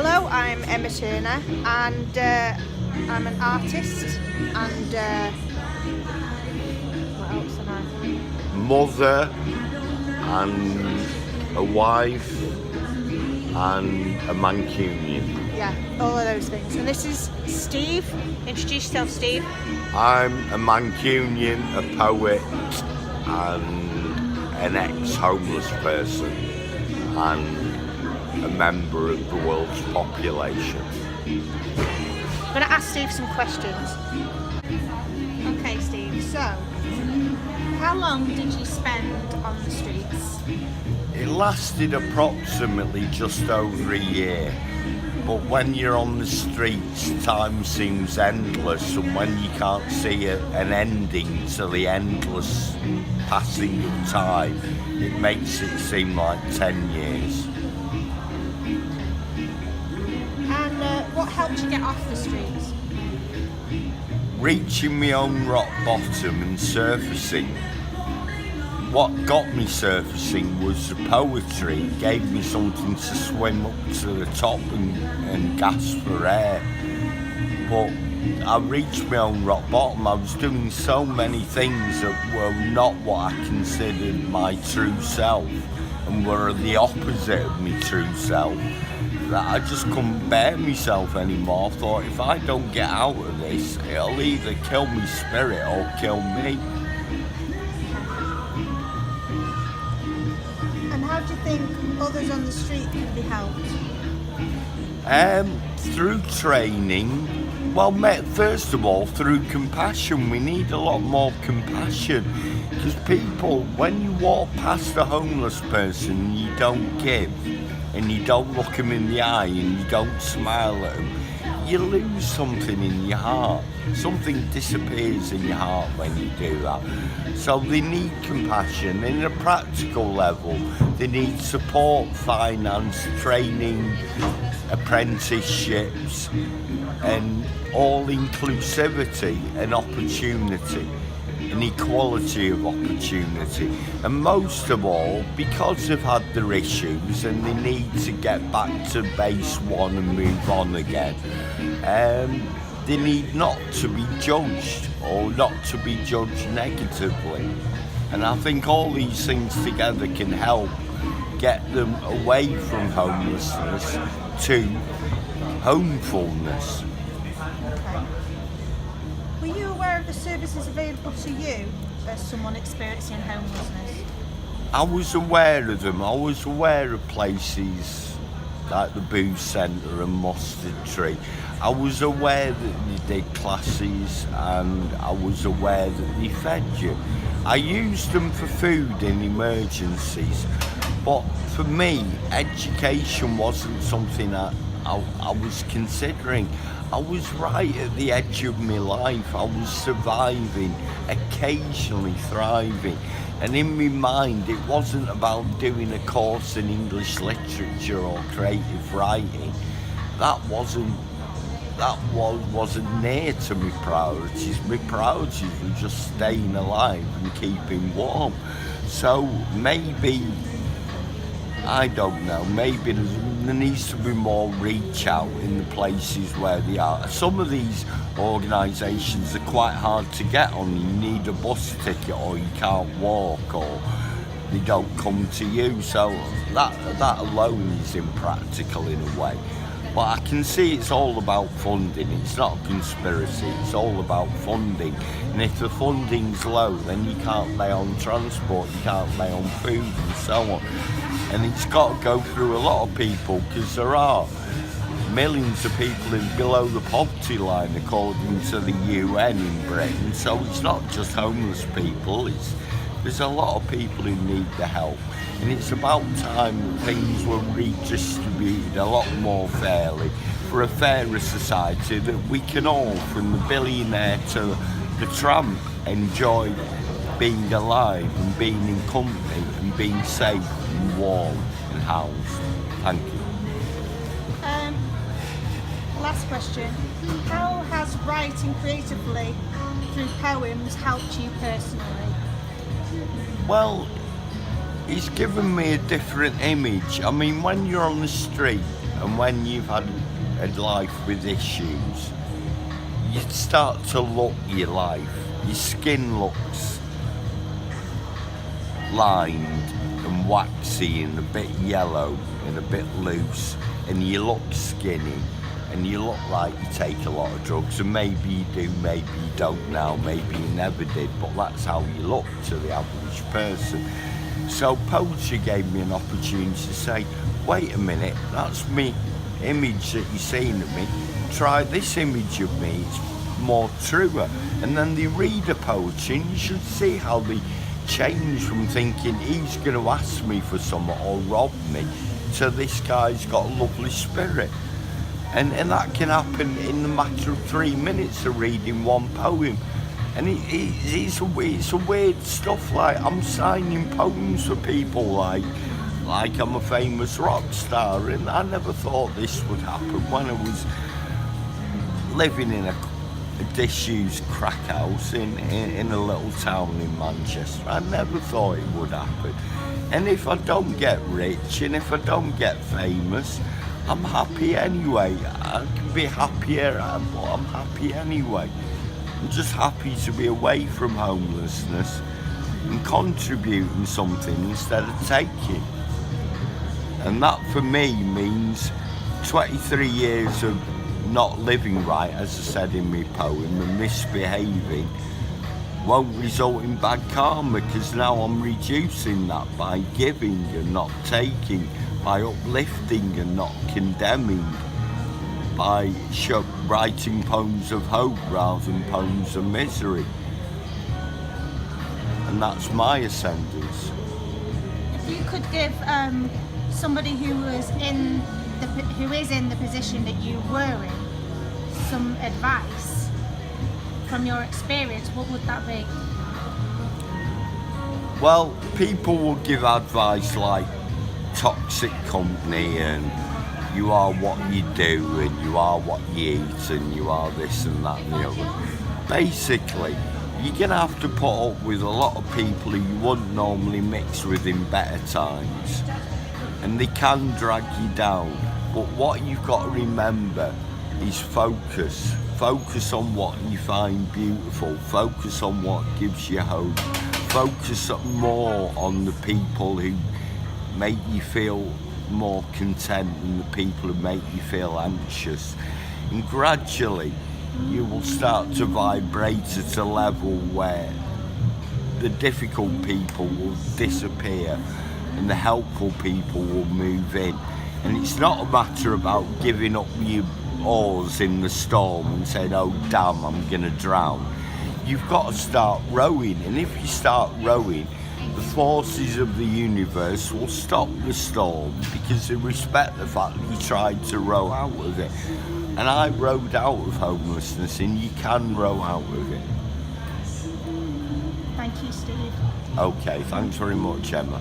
Hello, I'm Emma Turner and I'm an artist and what else am I? Mother and a wife and a Mancunian. Yeah, all of those things. And this is Steve. Introduce yourself, Steve. I'm a Mancunian, a poet and an ex-homeless person and a member of the world's population. I'm going to ask Steve some questions. Okay, Steve, so how long did you spend on the streets? It lasted approximately just over a year, but when you're on the streets, time seems endless, and when you can't see an ending to the endless passing of time, it makes it seem like 10 years. And what helped you get off the streets? Reaching my own rock bottom and surfacing. What got me surfacing was the poetry. It gave me something to swim up to the top and gasp for air. But I reached my own rock bottom. I was doing so many things that were not what I considered my true self and were the opposite of my true self, that I just couldn't bear myself anymore. I thought, if I don't get out of this, it'll either kill my spirit or kill me. And how do you think others on the street can be helped? Through training. Well, first of all, through compassion. We need a lot more compassion. Because people, when you walk past a homeless person and you don't give, and you don't look them in the eye and you don't smile at them, you lose something in your heart. Something disappears in your heart when you do that. So they need compassion. In a practical level, they need support, finance, training, apprenticeships, and all inclusivity and opportunity, and equality of opportunity. And most of all, because they've had their issues and they need to get back to base one and move on again, they need not to be judged or not to be judged negatively. And I think all these things together can help get them away from homelessness to homefulness. Okay. Were you aware of the services available to you as someone experiencing homelessness? I was aware of them. I was aware of places like the Muse Centre and Mustard Tree. I was aware that they did classes and I was aware that they fed you. I used them for food in emergencies, but for me, education wasn't something I was considering. I was right at the edge of my life. I was surviving, occasionally thriving. And in my mind, it wasn't about doing a course in English literature or creative writing. That wasn't near to my priorities. My priorities were just staying alive and keeping warm. So maybe, I don't know, maybe there needs to be more reach out in the places where they are. Some of these organisations are quite hard to get on. You need a bus ticket or you can't walk or they don't come to you. So that alone is impractical in a way. But I can see it's all about funding. It's not a conspiracy, it's all about funding. And if the funding's low, then you can't lay on transport, you can't lay on food and so on. And it's got to go through a lot of people, because there are millions of people below the poverty line according to the UN in Britain. So it's not just homeless people, there's a lot of people who need the help. And it's about time that things were redistributed a lot more fairly for a fairer society, that we can all, from the billionaire to the tramp, enjoy being alive and being in company and being safe and warm and housed. Thank you. Last question. How has writing creatively through poems helped you personally? Well, it's given me a different image. I mean, when you're on the street And when you've had a life with issues, you start to look your life. Your skin looks lined and waxy and a bit yellow and a bit loose, and you look skinny, and you look like you take a lot of drugs, and maybe you do, maybe you don't now, maybe you never did, but that's how you look to the average person. So poetry gave me an opportunity to say, wait a minute, that's me image that you're seeing of me, try this image of me, it's more truer. And then they read the poetry and you should see how they change from thinking he's going to ask me for something or rob me to this guy's got a lovely spirit. And that can happen in the matter of 3 minutes of reading one poem. And it's a weird stuff, like I'm signing poems for people like I'm a famous rock star, and I never thought this would happen when I was living in a disused crack house in a little town in Manchester. I never thought it would happen. And if I don't get rich and if I don't get famous, I'm happy anyway. I can be happier, but I'm happy anyway. I'm just happy to be away from homelessness and contributing something instead of taking. And that for me means 23 years of not living right, as I said in my poem, and misbehaving won't result in bad karma, because now I'm reducing that by giving and not taking, by uplifting and not condemning, by writing poems of hope rather than poems of misery. And that's my ascendance. If you could give somebody who is in the position that you were in some advice from your experience, what would that be? Well, people will give advice like toxic company and you are what you do and you are what you eat and you are this and that and the other. Basically, you're going to have to put up with a lot of people who you wouldn't normally mix with in better times. And they can drag you down. But what you've got to remember is focus. Focus on what you find beautiful. Focus on what gives you hope. Focus more on the people who make you feel more content than the people who make you feel anxious. And gradually you will start to vibrate at a level where the difficult people will disappear and the helpful people will move in. And it's not a matter about giving up your oars in the storm and saying, oh damn, I'm gonna drown. You've got to start rowing, and if you start rowing, the forces of the universe will stop the storm because they respect the fact that you tried to row out of it. And I rowed out of homelessness, and you can row out of it. Thank you, Steve. Okay, thanks very much, Emma.